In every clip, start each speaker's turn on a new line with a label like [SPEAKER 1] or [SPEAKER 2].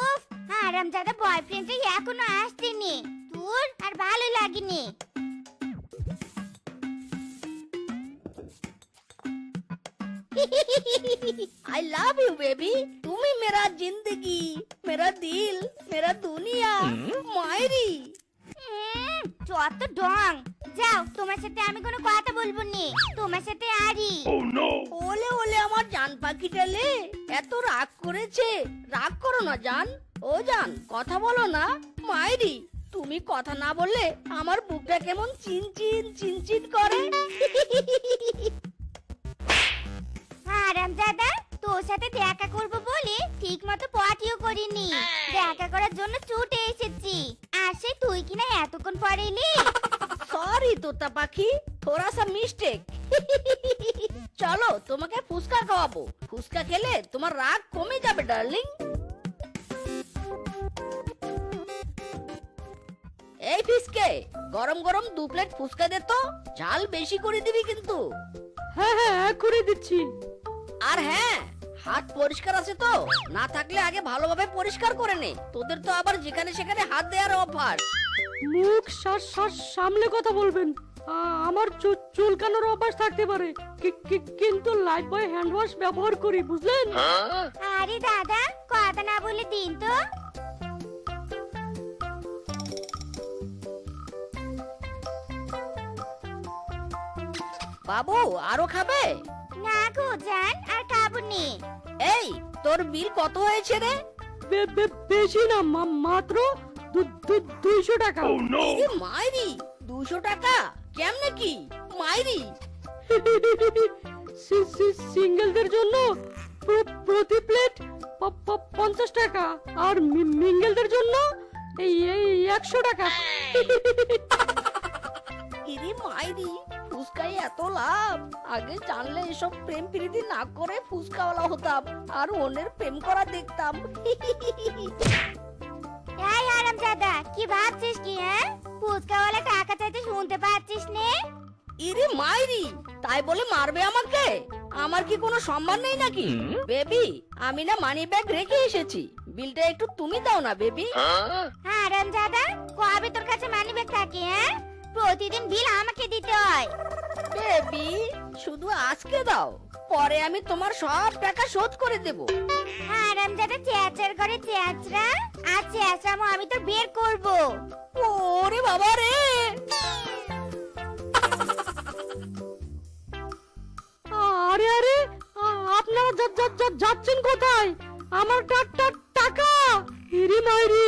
[SPEAKER 1] উফ, হারামজাদা বয়ফ্রেন্ডটা এখনো আসতেনি। তোর আর ভালো লাগেনি।
[SPEAKER 2] I love you baby. তুমি मेरा जिंदगी, मेरा दिल, मेरा दुनिया। মাইরি
[SPEAKER 1] যত ঢং। যাও, তোমার সাথে আমি কোনো কথা বলবো নি। তোমার সাথে আরি।
[SPEAKER 2] ওলে ওলে আমার জান পাখিটালে এত রাগ করেছে। রাগ করো না জান। ও জান, কথা বলো না। মাইরি, তুমি কথা না বললে আমার বুকটা কেমন চিনচিন চিনচিন করে।
[SPEAKER 1] হারামজাদা, তোর সাথে দেখা করব বলে ঠিক মতো পটিও করিনি। দেখা করার জন্য ছুটে এসেছি। আর সে তুই কিনা এতক্ষণ পরে এলি।
[SPEAKER 2] সরি তোতা পাখি, থোড়া সা মিস্টেক। চলো তোমাকে ফুচকা খাওয়াবো। ফুচকা খেলে তোমার রাগ কমে যাবে ডার্লিং। এই ফিসকে, গরম গরম 2 প্লেট ফুচকা দে তো। ঝাল বেশি করে দিবি কিন্তু।
[SPEAKER 3] হ্যাঁ হ্যাঁ করে দিচ্ছি।
[SPEAKER 2] আর হ্যাঁ, হাত পরিষ্কার আছে তো? না থাকলে আগে ভালোভাবে পরিষ্কার করে নে। তোদের তো আবার যেখানে সেখানে হাত দেওয়ার অভ্যাস।
[SPEAKER 3] মুখ সামলে কথা বলবেন। আমার চুলকানোর অভ্যাস থাকতে পারে, কিন্তু লাইফ বয় হ্যান্ড ওয়াশ ব্যবহার করি, বুঝলেন?
[SPEAKER 1] আরে দাদা, কথা না বলে দিন তো।
[SPEAKER 2] বাবু আরো খাবে?
[SPEAKER 1] না গো জান, আর খাবো নি।
[SPEAKER 2] এই, তোর বিল কত হয়েছে রে?
[SPEAKER 3] বেশি না, মাত্র 200 টাকা।
[SPEAKER 2] এই মাইরি, 200 টাকা? কেমনে কি মাইরি?
[SPEAKER 3] সিঙ্গেলদের জন্য প্রতি প্লেট 50 টাকা, আর মিঙ্গেলদের জন্য এই 100 টাকা।
[SPEAKER 2] ইরে মাইরি, ফুসকাই এত লাভ। আগে জানলে এসব প্রেম প্রীতি না করে ফুসকাওয়ালা হতাম, আর অন্যের প্রেম করা দেখতাম।
[SPEAKER 1] এই হারামজাদা, কি ভাবছিস কি? হ্যাঁ, ফুচকাওয়ালা টাকা চাইতে শুনতে পাচ্ছিস নে?
[SPEAKER 2] ইরে মাইরি, তাই বলে মারবে আমাকে? আমার কি কোনো সম্মান নেই নাকি? বেবি, আমি না মানি ব্যাগ রেখে এসেছি। বিলটা একটু তুমি দাও না বেবি।
[SPEAKER 1] হারামজাদা, কবে তোর কাছে মানিব্যাগ থাকে? হ্যাঁ, প্রতিদিন বিল আমাকে দিতে হয়।
[SPEAKER 2] বেবি, শুধু আজকে দাও, পরে আমি তোমার সব টাকা শোধ করে দেব।
[SPEAKER 1] হারামজাদা চেঁচার করে চেঁচরা, আর চেঁচামো আমি তো বের করব।
[SPEAKER 2] ওরে বাবা রে!
[SPEAKER 3] আরে আরে, আপনারা যাচ্ছেন কোথায়? আমার টাকা! ইরি মাইরি,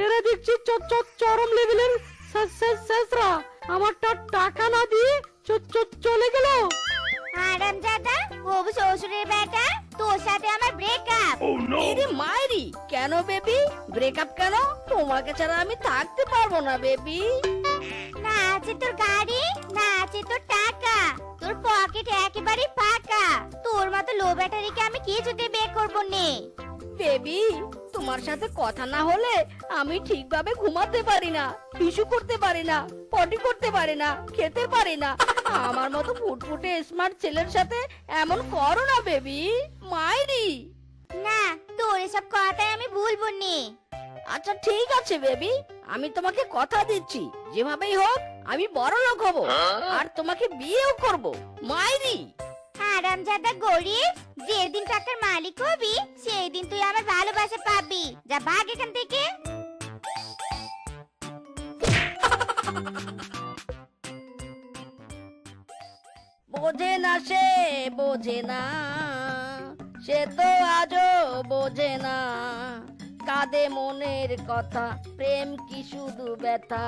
[SPEAKER 3] এরা দেখছি চরম লেভেলের শেষরা। আমার টাকা না দিয়ে চলে গেল।
[SPEAKER 1] হারামজাদা, হবু শ্বশুরের বেটা, তোর সাথে আমার ব্রেকআপ।
[SPEAKER 2] ইরে মাইরি, কেন বেবি? ব্রেকআপ কেন? তোমাকে ছাড়া আমি থাকতে পারবো না বেবি।
[SPEAKER 1] না আছে তোর গাড়ি, না আছে তোর টাকা, তোর পকেট একেবারে ফাঁকা। তোর মতো লো ব্যাটারিকে আমি কিছুতে বের করবো নে।
[SPEAKER 2] বেবি, তোমার সাথে কথা না হলে আমি ঠিকভাবে ঘুমাতে পারি না, হিসু করতে পারি না, পটি করতে পারি না, খেতে পারি না। আমার মতো ফুটফুটে স্মার্ট ছেলের সাথে এমন করো না বেবি। মাইরি।
[SPEAKER 1] না, তোর এসব কথাই আমি ভুলবো নে।
[SPEAKER 2] আচ্ছা ঠিক আছে বেবি, আমি তোমাকে কথা দিচ্ছি, যেভাবেই হোক আমি বড় লোক হব, আর তোমাকে বিয়েও করব। মাইরি।
[SPEAKER 1] হারামজাদা গরিব, যেদিন টাকার মালিক হবি সেই দিন তুই আমার ভালোবাসা পাবি। যা ভাগ এখান থেকে।
[SPEAKER 2] বোঝে না সে, বোঝে না সে, তো আজও বোঝে না। কাঁদে মনের কথা, প্রেম কি শুধু ব্যথা,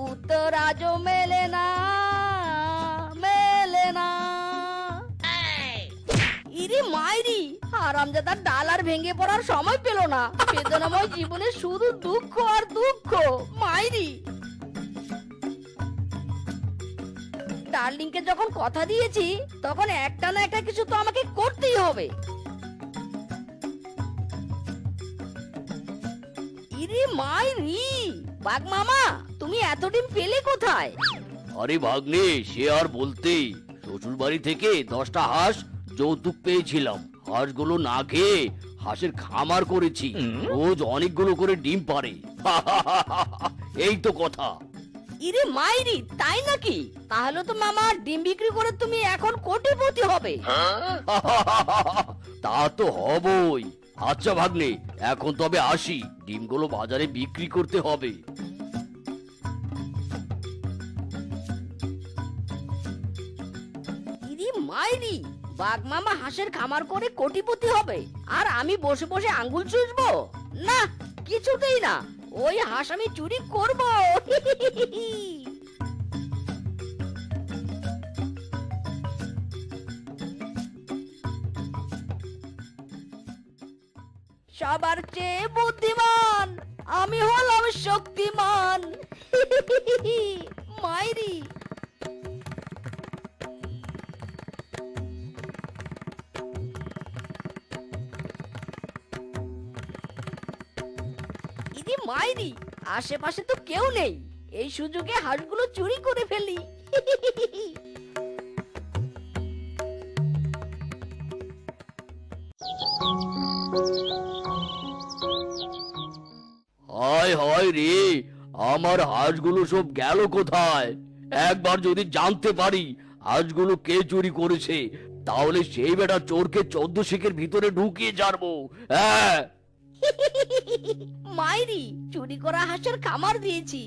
[SPEAKER 2] উত্তর আজও মেলে না, মেলে না। ইরে মাইরি, হারামজাদার ডাল আর ভেঙে পড়ার সময় পেল না। বেদনাময় জীবনে শুধু দুঃখ আর দুঃখ। মাইরি। ডার্লিংকে যখন কথা দিয়েছি, তখন একটা না একটা কিছু তো আমাকে করতেই হবে। ইরে মাইরি, বাঘ মামা, তুমি এতদিন পেলে কোথায়?
[SPEAKER 4] আরে ভাগ্নে, সে আর বলতে, শ্বশুর বাড়ি থেকে 10টা হাঁস যৌতুক পেয়েছিলাম। হাঁসগুলো না খেয়ে হাঁসের খামার করেছি, রোজ অনেকগুলো করে ডিম পারে। এই তো কথা।
[SPEAKER 2] ইরে মাইরি, তাই নাকি? তাহলে তো মামা ডিম বিক্রি করে তুমি এখন কোটিপতি হবে।
[SPEAKER 4] তা তো হবই। আচ্ছা ভাগ্নে, এখন তবে আসি, ডিমগুলো বাজারে বিক্রি করতে হবে।
[SPEAKER 2] ইরে মাইরি, বাঘ মামা হাঁসের খামার করে কোটিপতি হবে আর আমি বসে বসে আঙ্গুল চুষবো? না, কিছুতেই না। ওই হাঁস আমি চুরি করব। সবার চেয়ে বুদ্ধিমান আমি হলাম শক্তিমান। মাইরি, ইদি মাইরি, আশেপাশে তো কেউ নেই। এই সুযোগে হাঁসগুলো চুরি করে ফেলি।
[SPEAKER 4] হায় হায় রে, আমার হাঁসগুলো সব গেল কোথায়? একবার যদি জানতে পারি হাঁসগুলো কে চুরি করেছে, তাহলে সেই বেটা চোরকে 14 শিকের ভিতরে ঢুকিয়ে ছাড়বো। হ্যাঁ,
[SPEAKER 2] মাইরি, চুরি করা হাঁসের খামার দিয়েছি।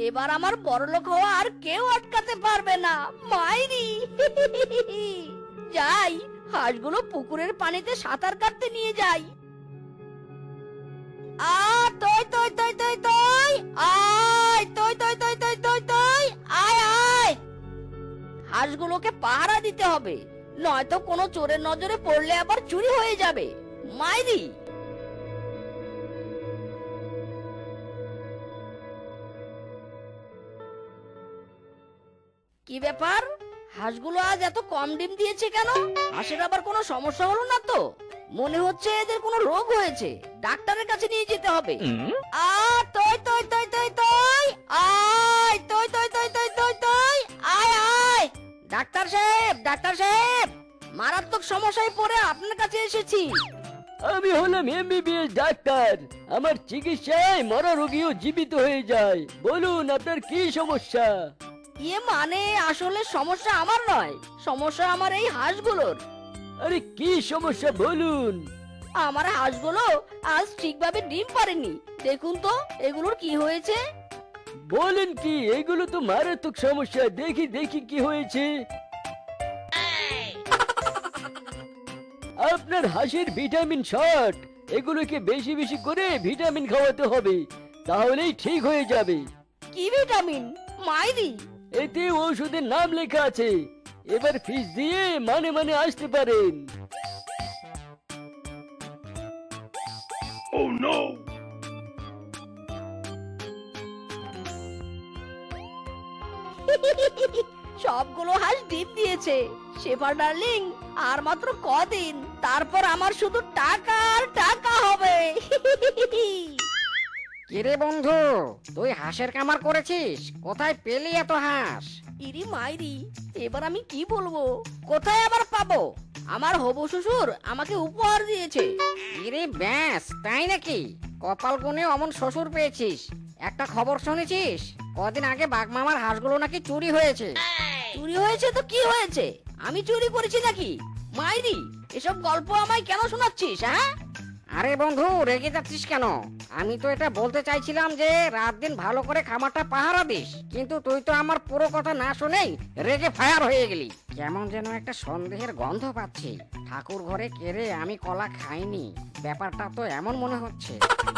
[SPEAKER 2] এবার আমার বড়লোক হওয়া আর কেউ আটকাতে পারবে না। মাইরি, যাই, হাঁসগুলো পুকুরের পানিতে সাঁতার কাটতে নিয়ে যাই। আ তই তই তই তই তই, আয় তই তই তই তই তই তই, আয় আয়। হাঁসগুলোকে পাহারা দিতে হবে, নয়তো কোনো চোরের নজরে পড়লে আবার চুরি হয়ে যাবে। মাইরি, কি ব্যাপার? হাঁসগুলো আজ এত কম ডিম দিয়েছে কেন? হাঁসের আবার কোনো সমস্যা হলো না তো? মনে হচ্ছে এদের কোনো রোগ হয়েছে, ডাক্তারের কাছে নিয়ে যেতে হবে। আ তই তই তই তই তই, আয় তই তই তই তই তই তই, আয় আয়। ডাক্তার সাহেব, ডাক্তার সাহেব, মারাত্মক সমস্যায় পড়ে আপনার কাছে এসেছি।
[SPEAKER 5] আমি হলাম এমবিবিএস ডাক্তার। আমার চিকিৎসায় মরা রোগীও জীবিত হয়ে যায়। বলুন আপনার কি সমস্যা?
[SPEAKER 2] ইয়ে মানে আসলে সমস্যা আমার নয়, সমস্যা আমার এই হাঁসগুলোর।
[SPEAKER 5] আরে কি সমস্যা বলুন?
[SPEAKER 2] আমার হাঁসগুলো আজ ঠিকভাবে ডিম পারেনি। দেখুন তো এগুলোর কি হয়েছে।
[SPEAKER 5] বলেন কি? এগুলো তো মারাত্মক সমস্যা। দেখি দেখি কি হয়েছে। আপনার হাঁসের ভিটামিন শর্ট। এগুলোকে বেশি বেশি করে ভিটামিন খাওয়াতে হবে, তাহলেই ঠিক হয়ে যাবে।
[SPEAKER 2] কি ভিটামিন? মাইরি,
[SPEAKER 5] এতে ওষুধের নাম লেখা আছে। এবার ফিস দিয়ে মানে মানে আসতে পারেন।
[SPEAKER 2] সবগুলো হাঁস ডিম দিয়েছে। শেফার ডার্লিং, আর মাত্র কদিন, তারপর আমার শুধু টাকা আর টাকা হবে।
[SPEAKER 6] কিরে বন্ধু, তুই হাঁসের কামার করেছিস? কোথায় পেলি এত হাঁস?
[SPEAKER 2] ইরি মাইরি, এবার আমি কি বলবো? কোথায় আবার পাবো? আমার হবু শ্বশুর আমাকে উপহার দিয়েছে।
[SPEAKER 6] কিরে ব্যাস, তাই নাকি? কপাল গুনে অমন শ্বশুর পেয়েছিস। একটা খবর শুনেছিস? কদিন আগে বাঘ মামার হাঁসগুলো নাকি চুরি হয়েছে।
[SPEAKER 2] চুরি হয়েছে তো কি হয়েছে? আমি চুরি করেছি নাকি? মাইরি, এসব গল্প আমায় কেন শোনাচ্ছিস? হ্যাঁ,
[SPEAKER 6] আরে বন্ধু, রেগে যাচ্ছিস কেন? আমি তো এটা বলতে চাইছিলাম যে রাত দিন ভালো করে খামারটা পাহারা দিস, কিন্তু তুই তো আমার পুরো কথা না শুনেই রেগে ফায়ার হয়ে গেলি। কেমন যেন একটা সন্দেহের গন্ধ পাচ্ছি। ঠাকুর ঘরে কেড়ে আমি কলা খাইনি, ব্যাপারটা তো এমন মনে হচ্ছে।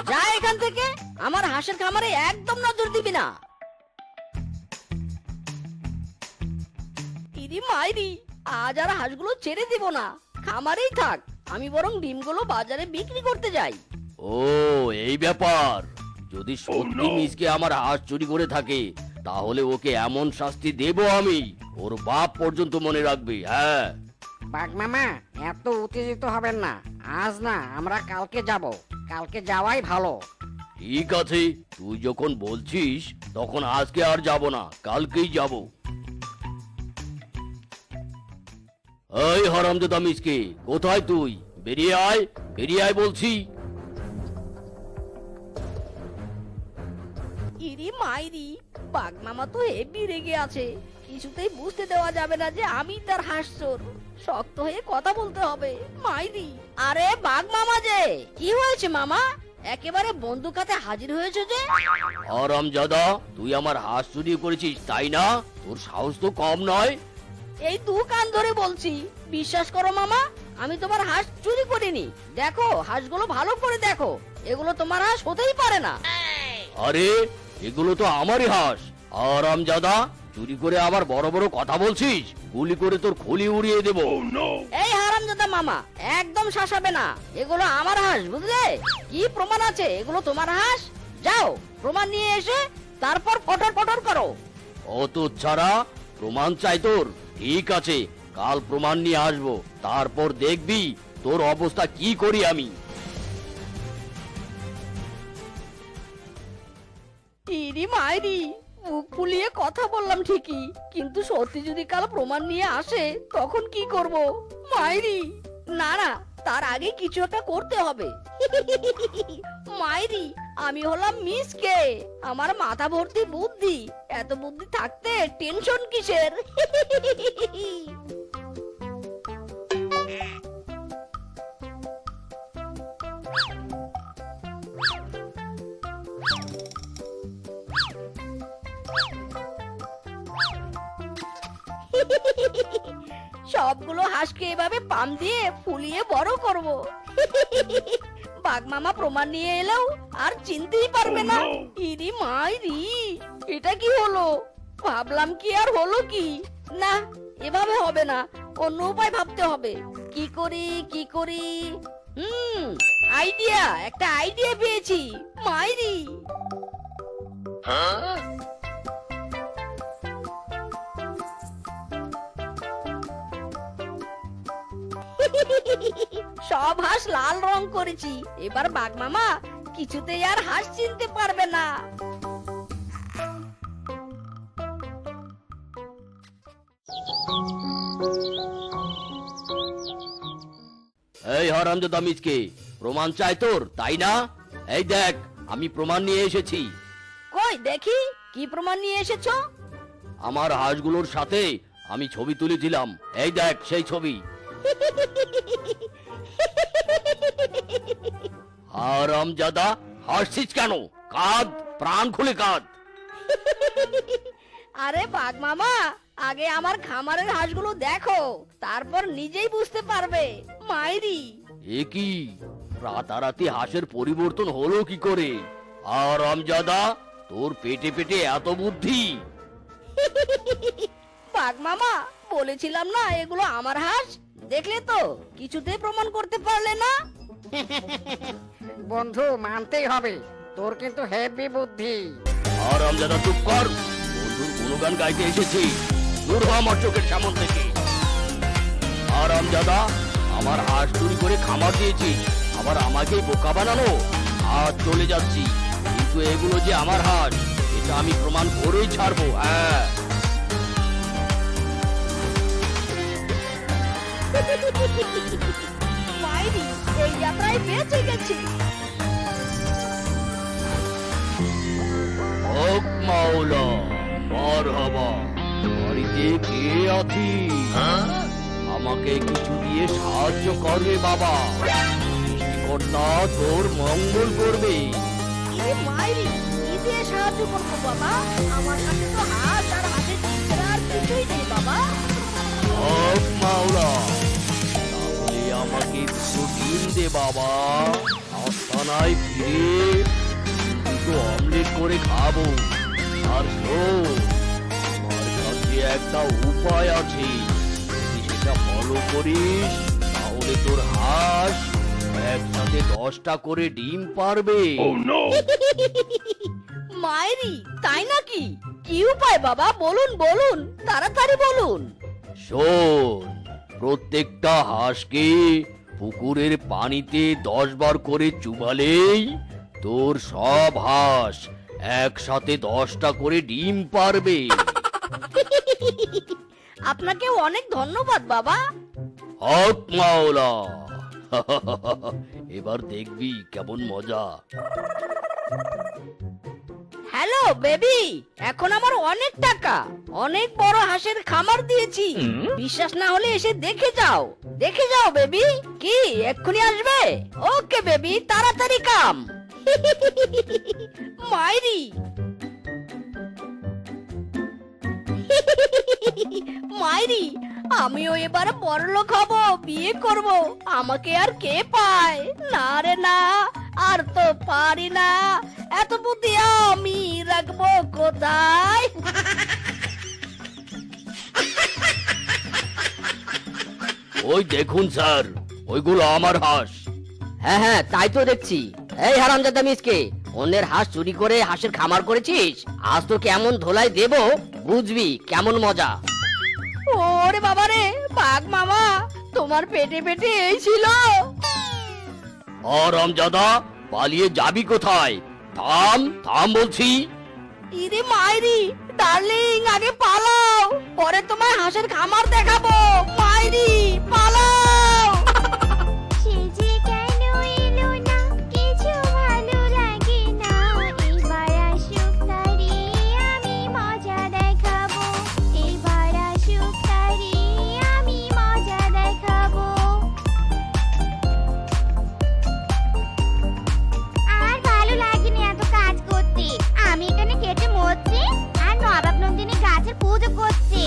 [SPEAKER 2] যা এখান থেকে, আমার হাঁসের খামারে একদম নজর দিবি না। ইরি মাইরি, আজ আর হাঁসগুলো ছেড়ে দিব না, খামারেই থাক। আমি বরং ডিমগুলো বাজারে বিক্রি করতে যাই।
[SPEAKER 4] ও এই ব্যাপার। যদি সত্যি মিসকে আমার হাঁস চুরি করে থাকে, তাহলে ওকে এমন শাস্তি দেব আমি, ওর বাপ পর্যন্ত মনে রাখবে। হ্যাঁ,
[SPEAKER 6] বাঘ মামা, এত উত্তেজিত হবেন না। আজ না, আমরা কালকে যাব। কালকে যাওয়াই ভালো।
[SPEAKER 4] ঠিক আছে, তুই যখন বলছিস তখন আজকে আর যাব না, কালকেই যাব। এই হারামজাদা মিসকে, কোথায় তুই? বেরিয়ে আয় বলছি।
[SPEAKER 2] ইরি মাইরি, বাঘ মামা তো হেভি রেগে আছে। কিছুতেই বুঝতে দেওয়া যাবে না যে আমি তার হাঁসচোর। শক্ত হয়ে কথা বলতে হবে। মাইরি, আরে বাঘ মামা যে, কি হয়েছে মামা? একেবারে বন্দুক হাতে হাজির হয়েছে যে।
[SPEAKER 4] হারামজাদা, তুই আমার হাঁস চুরি করেছিস তাই না? তোর সাহস তো কম নয়।
[SPEAKER 2] এই দু কান ধরে বলছি, বিশ্বাস করো মামা, আমি তোমার হাঁস চুরি করিনি। দেখো হাঁসগুলো ভালো করে দেখো, এগুলো তোমার হাঁস হতেই পারে না।
[SPEAKER 4] আরে এগুলো তো আমারই হাঁস। হারামজাদা, চুরি করে আবার বড় বড় কথা বলছিস? গুলি করে তোর খুলি উড়িয়ে দেবো।
[SPEAKER 2] এই হারামজাদা মামা, একদম শাসাবে না। এগুলো আমার হাঁস, বুঝলে? কি প্রমাণ আছে এগুলো তোমার হাঁস? যাও প্রমাণ নিয়ে এসে তারপর ফটর ফটর করো।
[SPEAKER 4] অত ছাড়া প্রমাণ চাই তোর? ঠিক আছে, কাল প্রমাণ নিয়ে আসবো, তারপর দেখবি তোর অবস্থা কি করি আমি।
[SPEAKER 2] ইরি মাইরি, মুখ ফুলিয়ে কথা বললাম ঠিকই, কিন্তু সত্যি যদি কাল প্রমাণ নিয়ে আসে তখন কি করব? মাইরি, না না, তার আগে কিছু একটা করতে হবে। মাইরি, আমি হলাম মিসকে, আমার মাথা ভর্তি বুদ্ধি। এত বুদ্ধি থাকতে টেনশন কিসের? সবগুলো হাঁসকে এভাবে পাম দিয়ে ফুলিয়ে বড় করব। বাঘ মামা প্রমাণ নিয়ে এলেও আর চিনতেই পারবে না। ইরি মাইরি, এটা কি হলো? ভাবলাম কি আর হলো কি? না, এভাবে হবে না, অন্য উপায় ভাবতে হবে। কি করি? আইডিয়া, একটা আইডিয়া পেয়েছি। মাইরি, সব হাঁস লাল রং করেছি, এবার বাঘ মামা কিছুতেই আর হাঁস চিনতে পারবে না।
[SPEAKER 4] এই হারামজাদা মিচকে, প্রমাণ চাই তোর তাই না? এই দেখ, আমি প্রমাণ নিয়ে এসেছি।
[SPEAKER 2] কই দেখি, কি প্রমাণ নিয়ে এসেছো?
[SPEAKER 4] আমার হাঁসগুলোর সাথে আমি ছবি তুলেছিলাম, এই দেখ সেই ছবি। হারামজাদা, হাসছিস কেন? কাঁদ, প্রাণ খুলে কাঁদ।
[SPEAKER 2] আরে বাঘ মামা, আগে আমার খামারের হাঁসগুলো দেখো, তারপর নিজেই বুঝতে পারবে। মাইরি,
[SPEAKER 4] এ কি, রাতারাতি হাঁসের পরিবর্তন হলো কি করে? হারামজাদা, তোর পেটে পেটে এত বুদ্ধি?
[SPEAKER 2] বাঘ মামা, বলেছিলাম না এগুলো আমার হাঁস। দেখলে তো, কিছুতেই প্রমাণ করতে পারলে না।
[SPEAKER 6] বন্ধু, মানতেই হবে, তোর কিন্তু হেভি বুদ্ধি।
[SPEAKER 4] হারামজাদা চুপ কর, বন্ধুর গুণগান গাইতে এসেছি, দূর হ আমার চোখের সামন থেকে। হারামজাদা, আমার হাঁস চুরি করে খামার দিয়েছিস, আবার আমাকেই বোকা বানানো। আজ চলে যাচ্ছি, কিন্তু এগুলো যে আমার হাঁস এটা আমি প্রমাণ করেই ছাড়বো। হ্যাঁ,
[SPEAKER 2] মাইরি, এই যাত্রায় বেঁচে গেছি।
[SPEAKER 4] হক মাওলা, মারহাবা। বাড়িতে কে আছিস? আমাকে কিছু দিয়ে সাহায্য করবে বাবা, সৃষ্টিকর্তা তোর মঙ্গল করবে।
[SPEAKER 2] এই মাইরি, কি দিয়ে সাহায্য করবো বাবা? আমার কাছে তো হাঁস আর হাঁসের চিত্র আর কিছুই নেই বাবা।
[SPEAKER 4] হক মাওলা, তাহলে আমাকে দুটো ডিম দে বাবা, আস্তানায় ফিরে দুটো অমলেট করে খাবো। আর শোন, আমার কাছে একটা উপায় আছে, যদি সেটা ফলো করিস তাহলে তোর হাঁস একসাথে 10টা করে ডিম পারবে।
[SPEAKER 2] মাইরি, তাই নাকি? কি উপায় বাবা? বলুন বলুন, তাড়াতাড়ি বলুন।
[SPEAKER 4] শোন, প্রত্যেকটা হাঁসকে পুকুরের পানিতে 10 বার করে চুবালেই তোর সব হাঁস একসাথে 10টা করে ডিম পারবে।
[SPEAKER 2] আপনাকে অনেক ধন্যবাদ বাবা।
[SPEAKER 4] হক মাওলা, এবার দেখবি কেমন মজা।
[SPEAKER 2] হ্যালো বেবি, এখন আমার অনেক টাকা, অনেক বড় হাঁসের খামার দিয়েছি। বিশ্বাস না হলে এসে দেখে যাও, দেখে যাও বেবি। কি এক্ষুনি আসবে? ওকে বেবি, তাড়াতাড়ি কাম। মাইরি মাইরি, আমিও এবার বড়লোক হব, বিয়ে করব। আমাকে আর কে পায়? না রে না, আর তো পারি না। এত বুদ্ধি আমি রাখবো কোথায়?
[SPEAKER 4] ওই দেখুন স্যার, ওইগুলো আমার হাঁস।
[SPEAKER 5] হ্যাঁ হ্যাঁ, তাই তো দেখছি। এই হারামজাদা মিসকে, অন্যের হাঁস চুরি করে হাঁসের খামার করেছিস? আজ তো কেমন ধোলাই দেব, বুঝবি কেমন মজা।
[SPEAKER 2] ওরে বাবা রে, বাঘ মামা, তোমার পেটে পেটে এই ছিল?
[SPEAKER 4] হারামজাদা, পালিয়ে যাবি কোথায়? থাম থাম বলছি।
[SPEAKER 2] ইরে মাইরি, ডার্লিং আগে পালাও, পরে তোমার হাঁসের খামার দেখাবো। মাইরি পালাও।
[SPEAKER 1] সে যে কেন এলো না, কিছু ভালো লাগে না। এবার আসুক তারে আমি মজা দেখাবো। এবার আসুক তারে আমি মজা দেখাবো। আর ভালো লাগেনি এত কাজ করতে। আমি এখানে কেটে মরছি আর নবাব নন্দিনী গাছের পুজো করছে।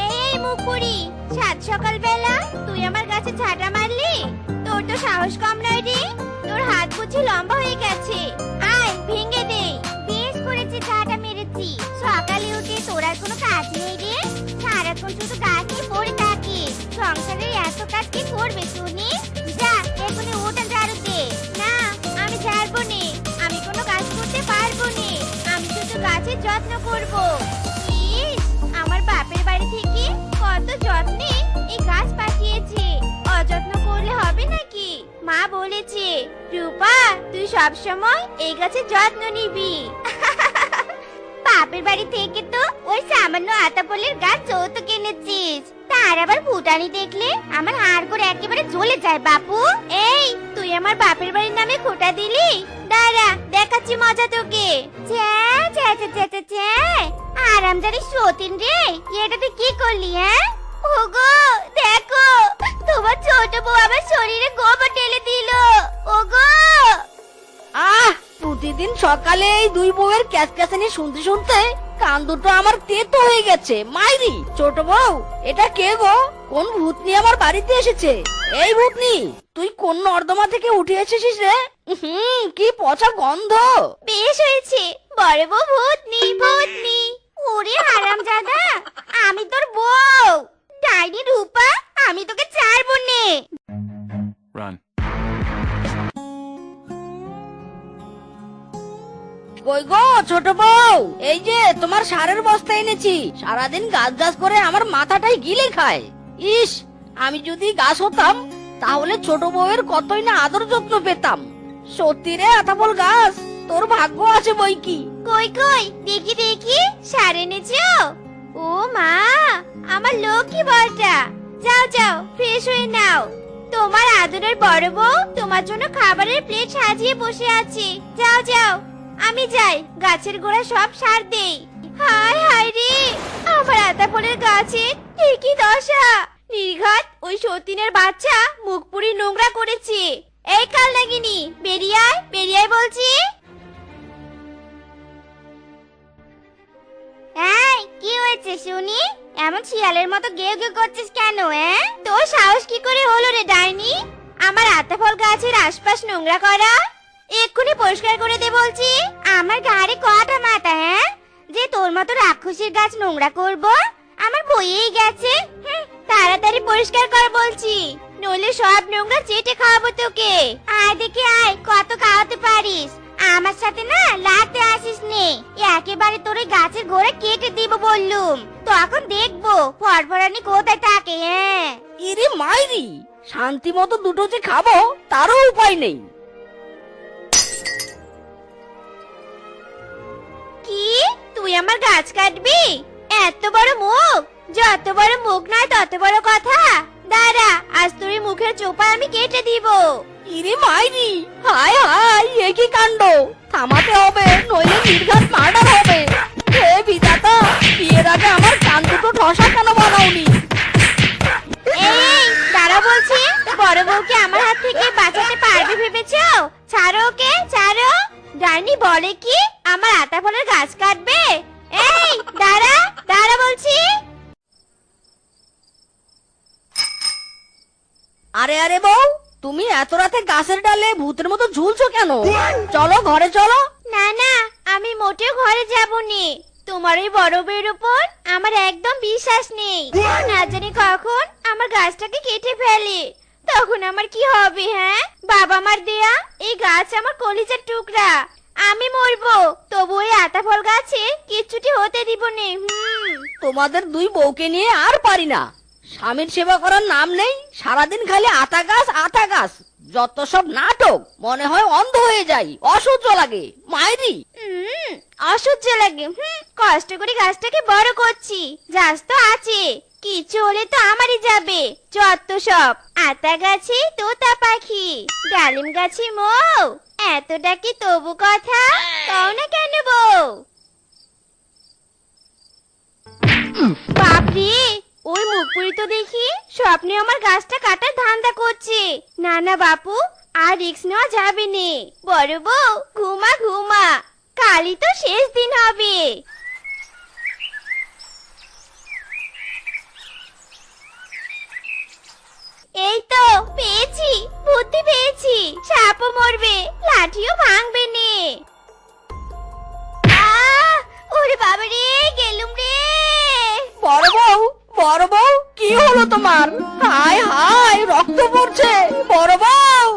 [SPEAKER 1] এই মুকুড়ি, সাত সকাল বেলা তুই আমার গাছে ঝাঁটা মারলি? তোর তো সাহস কম নয় রে, তোর হাত বুঝি লম্বা হয়ে গেছে। আয় ভেঙে দে। বেশ করেছি ঝাঁটা মেরেছি। সকালে উঠে তোর আর কোনো কাজ নেই রে, সারাক্ষণ শুধু গাছ নিয়ে পড়ে থাকি। সংসারের এত কাজ কি করবে শুনি? যা এখনই উঠে ঝাড়ু দে। না, আমি ঝাড়বো নে, আমি কোনো কাজ করতে পারবো নে। আমি শুধু গাছের যত্ন করবো। ইস, আমার বাপের বাড়ি থেকে কত যত্নে এই গাছ পাঠিয়েছে, অযত্ন করলে হবে নাকি? মা বলেছে, রূপা তুই সব সময় এই গাছের যত্ন নিবি। বাপের বাড়ি থেকে তো ওই সামান্য আতাপলের গাছ যৌতুক এনেছিস, তার আবার ফুটানি দেখলে আমার হাড় করে একেবারে জ্বলে যায়। বাপু, এই তুই আমার বাপের বাড়ির নামে খোঁটা দিলি? দাঁড়া, দেখাচ্ছি মজা তোকে। আরামজারি সতীন রে, এটা তুই কি করলি? হ্যাঁ ওগো, দেখো তোমার ছোট বউ আমার শরীরে গোবর ঢেলে দিল। ওগো,
[SPEAKER 2] আহ, প্রতিদিন সকালে এই দুই বউয়ের ক্যাচক্যাচানি শুনতে শুনতে কান দুটো আমার তেতো হয়ে গেছে। মাইরি, ছোট বউ, এটা কে গো? কোন ভূতনি আমার বাড়িতে এসেছে? এই ভূতনি, তুই কোন নর্দমা থেকে উঠে এসেছিস রে? কি পচা গন্ধ।
[SPEAKER 1] বেশ হয়েছে, বড় বউ ভূতনি ভূতনি। ওরে হারামজাদা, আমি তোর বউ ডাইনি রূপা, আমি তোকে ছাড়বো নে।
[SPEAKER 7] Run.
[SPEAKER 2] কই গো ছোট বউ, এই যে তোমার সারের বস্তা এনেছি। সারাদিন গাছ গাছ করে আমার মাথাটাই গিলে খায়। ইস, আমি যদি গাছ হতাম তাহলে ছোট বউয়ের কতই না আদর যত্ন পেতাম। সত্যি রে আতাবল গাছ, তোর ভাগ্য আছে বই কি।
[SPEAKER 1] কই কই দেখি দেখি, সার এনেছো? ও মা, আমার লক্ষ্মী বলটা। যাও যাও, ফ্রেশ হয়ে নাও। তোমার আদরের বড় বউ তোমার জন্য খাবারের প্লেট সাজিয়ে বসে আছে। যাও যাও, আমি যাই গাছের গোড়া সব সার দেই। হায় হায় রে, আমার আতাফলের গাছে কি দশা। নির্ঘাত ওই সতীনের বাচ্চা মুখ পুরি নোংরা করেছে। এই কাল লাগিনি, বেরিয়ে আয়, বেরিয়ে আয় বলছি। এই কি হয়েছে শুনি? এমন শিয়ালের মতো গেউ গেউ করছিস কেন? তোর সাহস কি করে হলো রে ডাইনি, আমার আতাফল গাছের আশপাশ নোংরা করা? এক্ষুনি পরিষ্কার করে দে বলছি। আমার ঘাড়ে কটা মাথা যে তোর মতো রাক্ষসীর গাছ নোংরা করব? আমার বইয়েই গেছে। তাড়াতাড়ি পরিষ্কার কর বলছি, নইলে সব নোংরা চেটে খাওয়াবো তোকে। আয় দেখে আয়, কত খাওয়াতে পারিস। আমার সাথে না লাগতে আসিস নে, একেবারে তোর ওই গাছের গোড়া কেটে দিব বললুম। তখন দেখবো ফরফরানি কোথায় থাকে।
[SPEAKER 2] ইরে মাইরি, শান্তি মতো দুটো যে খাবো তারও উপায় নেই।
[SPEAKER 1] কি, তুই আমার গাছ কাটবি? এত বড় মুখ, যত বড় মুখ নয় তত বড় কথা। দাঁড়া, আজ তোর এই মুখের চোপা আমি কেটে দিব।
[SPEAKER 2] ইরে মাইরি, হায় হায়, এ কি কাণ্ড! থামাতে হবে, নইলে নির্ঘাত মার্ডার হবে। হে বিধাতা, বিয়ের আগে আমার কান দুটো ঠসা কেন বানাওনি?
[SPEAKER 1] এই দাঁড়া বলছি, বড় বউকে আমার হাত থেকে বাঁচাতে পারবে ভেবেছো? ছাড়ো ওকে, ছাড়ো। ডাইনি বলে কি আমার আতা ফলের গাছ কাটবে? এই দাঁড়া, দাঁড়া বলছি।
[SPEAKER 2] আরে আরে বউ, তুমি এত রাতে গাছের ডালে ভূতের মতো ঝুলছো কেন? চলো ঘরে চলো।
[SPEAKER 1] না না, আমি মোটেও ঘরে যাবনি। তোমার ওই বড় বউয়ের উপর আমার একদম বিশ্বাস নেই। না জানি কখন আমার গাছটাকে কেটে ফেলে, তখন আমার কি হবে? হ্যাঁ, বাবা মার দেয়া এই গাছ আমার কলিজার টুকরা। আমি মরবো, তবু ওই আতা ফল গাছে কিচ্ছুটি হতে দিব নে।
[SPEAKER 2] তোমাদের দুই বউকে নিয়ে আর পারি না। স্বামীর সেবা করার নাম নেই, সারাদিন খালি আতা গাছ আতা গাছ। যত সব নাটক, মনে হয় অন্ধ হয়ে যাই, অসহ্য লাগে মাইরি।
[SPEAKER 1] অসহ্য লাগে। কষ্ট করে গাছটাকে বড় করছি, গাছ তো আছে, কিছু হলে তো আমারই যাবে। যত সব আতা গাছে তোতা পাখি, ডালিম গাছে মৌ, এতটা কি তবু কথা কও না কেন বউ? বাপরে, ওই মুখপুরি তো দেখি স্বপ্নে আমার গাছটা কাটার ধান্দা করছে। না না বাপু, আর রিস্ক নেওয়া যাবে নে। বড় বউ ঘুমা ঘুমা, কালই তো শেষ দিন হবে। এই তো পেয়েছি, বুদ্ধি পেয়েছি। সাপও মরবে, লাঠিও ভাঙবে নে। ওরে বাবা রে, গেলুম রে।
[SPEAKER 2] বড় বউ, বড় বউ, কি হলো তোমার? হায় হায়, রক্ত পড়ছে। বড় বউ,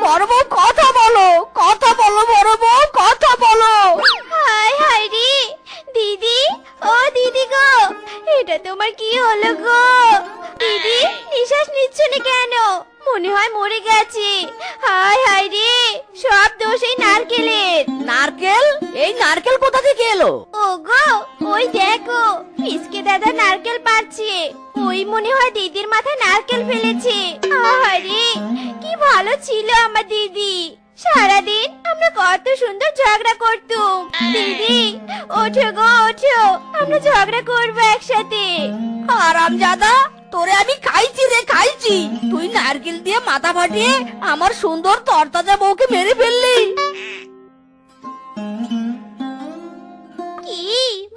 [SPEAKER 2] বড় বউ, কথা বলো, কথা বলো বড় বউ, কথা বলো।
[SPEAKER 1] হায় হায় রে, দিদি, ও দিদি গো, এটা তোমার কি হলো গো? দিদি নিঃশ্বাস নিচ্ছ না কেন? মনে হয় মরে গেছে। হায় হায় রে, সব দোষ এই নারকেলের।
[SPEAKER 2] নারকেল? এই নারকেল কোথা থেকে এলো?
[SPEAKER 1] ওগো, ওই দেখো ফিসকে দাদা নারকেল পাচ্ছে। ওই মনে হয় দিদির মাথায় নারকেল ফেলেছে। আহারে, কি ভালো ছিল আমার দিদি। সারাদিন আমরা কত সুন্দর ঝগড়া করতুম। দিদি ওঠো গো, ওঠো, আমরা ঝগড়া করবো একসাথে।
[SPEAKER 2] হারামজাদা, তোরে আমি খাইছি রে, খাইছি। তুই নারকেল দিয়ে মাথা ফাটিয়ে আমার সুন্দর তরতাজা বউকে মেরে ফেললি।
[SPEAKER 1] কি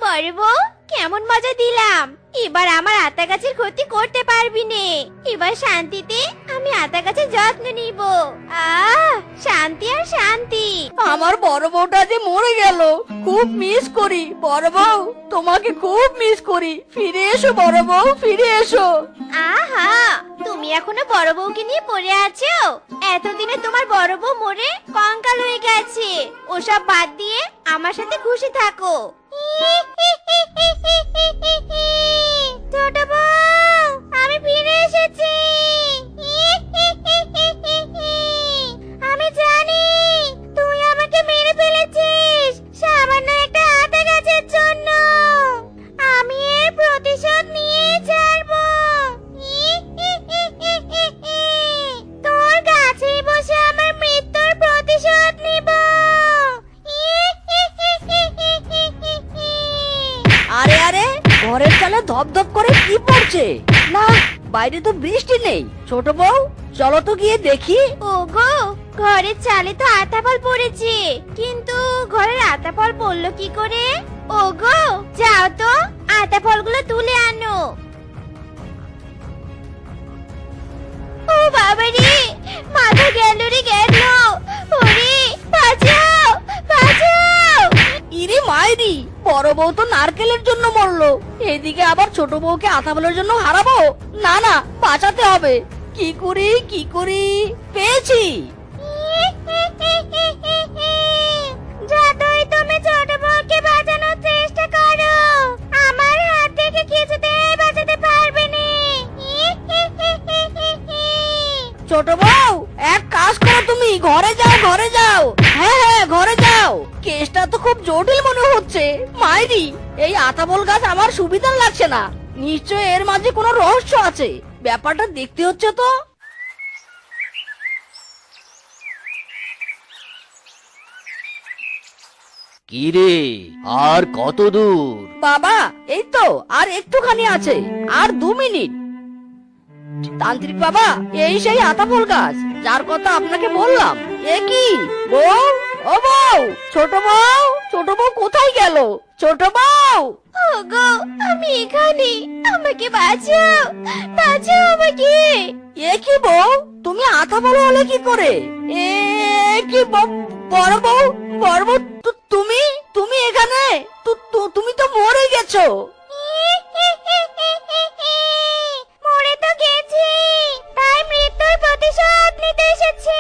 [SPEAKER 1] বড় বউ, কেমন মজা দিলাম। এবার আমার আতা গাছের ক্ষতি করতে পারবি নে। এবার শান্তিতে আমি আতা গাছের যত্ন নিব। শান্তি আর শান্তি।
[SPEAKER 2] আমার বড় বউটা যে মরে গেল, খুব মিস করি। বড় বউ, তোমাকে খুব মিস করি। ফিরে এসো বড় বউ, ফিরে এসো।
[SPEAKER 1] আহা, তুমি এখনো বড় বউকে নিয়ে পড়ে আছো? এতদিনে তোমার বড় বউ মরে কঙ্কাল হয়ে গেছে। ওসব বাদ দিয়ে আমার সাথে খুশি থাকো। ছোট বউ, আমি ফিরে এসেছি। আমি জানি তুই আমাকে মেরে ফেলেছিস সামান্য একটা আতা গাছের জন্য। আমি এর প্রতিশোধ নিয়ে ছাড়বো। তোর কাছেই বসে আমার মৃত্যুর প্রতিশোধ নিব।
[SPEAKER 2] আরে আরে, ঘরের চালে ধপধপ করে কি পড়ছে? না, বাইরে তো বৃষ্টি নেই। ছোট বউ, চলো তো গিয়ে দেখি।
[SPEAKER 1] ওগো, ঘরের চালে তো আতা ফল পড়েছে, কিন্তু ঘরের আতা ফল পড়লো কি করে? ওগো, যাও তো আতা ফলগুলো তুলে আনো। ও বাবা রে, মাথা গেল রে গেল। ওরে বাঁচাও, বাঁচাও।
[SPEAKER 2] ইরে মাইরি, বড় বউ তো নারকেলের জন্য মরলো, এদিকে আবার ছোট বউকে আতা বলার জন্য হারাবো। না না, বাঁচাতে হবে। কি করি কি করি, পেয়েছি।
[SPEAKER 1] যতই তুমি ছোট বউকে বাঁচানোর চেষ্টা করো, আমার হাত থেকে কিছুতেই বাঁচাতে পারবে না।
[SPEAKER 2] ছোট বউ, এক কাজ করো, তুমি ঘরে যাও, ঘরে যাও। হ্যাঁ হ্যাঁ, ঘরে যাও। কেসটা তো খুব জটিল মনে হচ্ছে। মাইরি, এই আতাবল গাছ আমার সুবিধা লাগছে না। নিশ্চয় এর মাঝে কোনো রহস্য আছে, ব্যাপারটা দেখতে হচ্ছে তো।
[SPEAKER 4] কি রে, আর কত দূর?
[SPEAKER 2] বাবা এই তো আর একটুখানি আছে, আর 2 মিনিট। তান্ত্রিক বাবা, এই সেই আতাফল গাছ যার কথা আপনাকে বললাম। এ কি বউ, ও বউ, ছোট বউ, ছোট বউ কোথায় গেল? ছোট বউ,
[SPEAKER 1] ওগো আমি এখানে, আমাকে বাঁচাও, বাঁচাও আমাকে।
[SPEAKER 2] এ কি বউ, তুমি আতাফল হলে কি করে? এ কি বড় বউ, বড় বউ, তুমি তুমি এখানে? তুমি তো মরে গেছো।
[SPEAKER 1] মরে তো গেছি, তাই মৃত্যুর প্রতিশোধ নিতে এসেছি।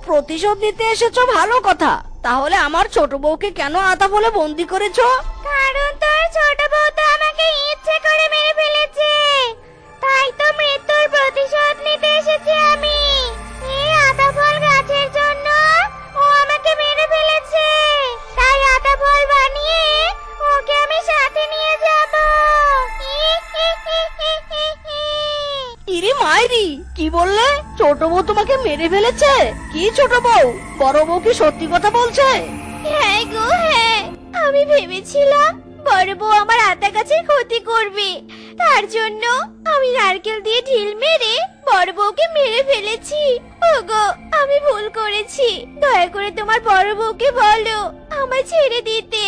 [SPEAKER 2] প্রতিশোধ নিতে এসেছো, ভালো কথা। তাহলে আমার ছোট বউকে কেন আতাফলে বন্দি করেছো?
[SPEAKER 1] কারণ তোর ছোট বউ তো আমাকে ইচ্ছে করে মেরে ফেলেছে, তাই তো মৃত্যুর প্রতিশোধ নিতে এসেছি আমি। এই আতাফল গাছের জন্য ও আমাকে মেরে ফেলেছে, তাই আতাফল বানিয়ে ওকে আমি সাথে নিয়ে যাব।
[SPEAKER 2] ইরি মাইরি, কি বললে? ছোট বউ তোমাকে মেরে ফেলেছে? কি ছোট বউ, বড় বউ কি সত্যি কথা বলছে?
[SPEAKER 1] হ্যাঁ গো হ্যাঁ, আমি ভেবেছিলাম বড় বউ আমার আতা গাছের ক্ষতি করবে, তার জন্য আমি নারকেল দিয়ে ঢিল মেরে বড় বউকে মেরে ফেলেছি। ওগো আমি ভুল করেছি, দয়া করে তোমার বড় বউকে বলো আমায় ছেড়ে দিতে।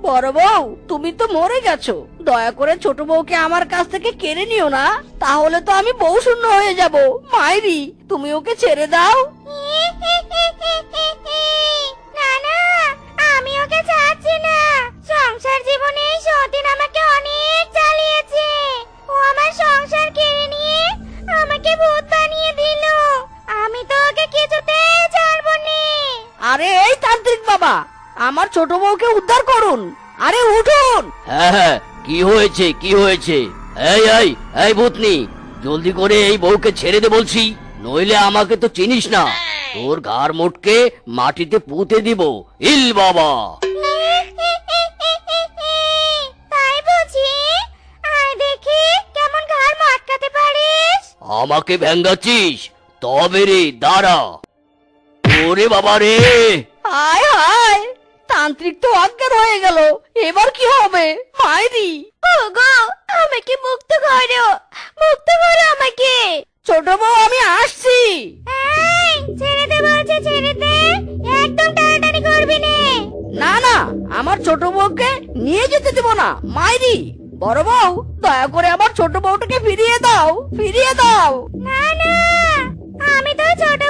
[SPEAKER 2] বড় বউ, তুমি তো মরে গেছো, দয়া করে ছোট বউকে আমার কাছ থেকে কেড়ে নিও না, তাহলে তো আমি বউ শূন্য হয়ে যাব। মাইরি, তুমি ওকে ছেড়ে দাও।
[SPEAKER 1] না না, আমি ওকে চাচ্ছি না। সংসার জীবনে এই সতীন আমাকে অনেক জ্বালিয়েছে, ও আমার সংসার কেড়ে নিয়ে আমাকে ভূত বানিয়ে দিল। আমি তো ওকে কিছুতেই ছাড়বো না।
[SPEAKER 2] আরে এই তান্ত্রিক বাবা, আমার ছোট বউকে উদ্ধার করুন। আরে উঠুন।
[SPEAKER 4] হ্যাঁ হ্যাঁ, কি হয়েছে, কি হয়েছে? এই এই এই ভূতনি, জলদি করে এই বউকে ছেড়ে দে বলছি, নইলে আমাকে তো চিনিস না, তোর ঘাড় মোটকে মাটিতে পুঁতে দিব। ইল বাবা!
[SPEAKER 1] তাই বুঝি? আয় দেখি কেমন ঘাড় মটকাতে পারিস।
[SPEAKER 4] আমাকে ভেঙ্গাচ্ছিস? তবে রে দাঁড়া। ওরে বাবা রে!
[SPEAKER 2] হায় হায়, তান্ত্রিক তো অজ্ঞান হয়ে গেল, এবার কি হবে? মাইরি,
[SPEAKER 1] ওগো আমাকে মুক্ত করো, মুক্ত করো আমাকে।
[SPEAKER 2] ছোট বউ আমি আসছি।
[SPEAKER 1] এই, ছেড়ে দে বলছে, ছেড়ে দে, একদম টানাটানি করবি না।
[SPEAKER 2] না না, আমার ছোট বউকে নিয়ে যেতে দেব না। মাইরি, বড় বউ, দয়া করে আমার ছোট বউটাকে ফিরিয়ে দাও, ফিরিয়ে দাও।
[SPEAKER 1] না না, আমি তো ছোট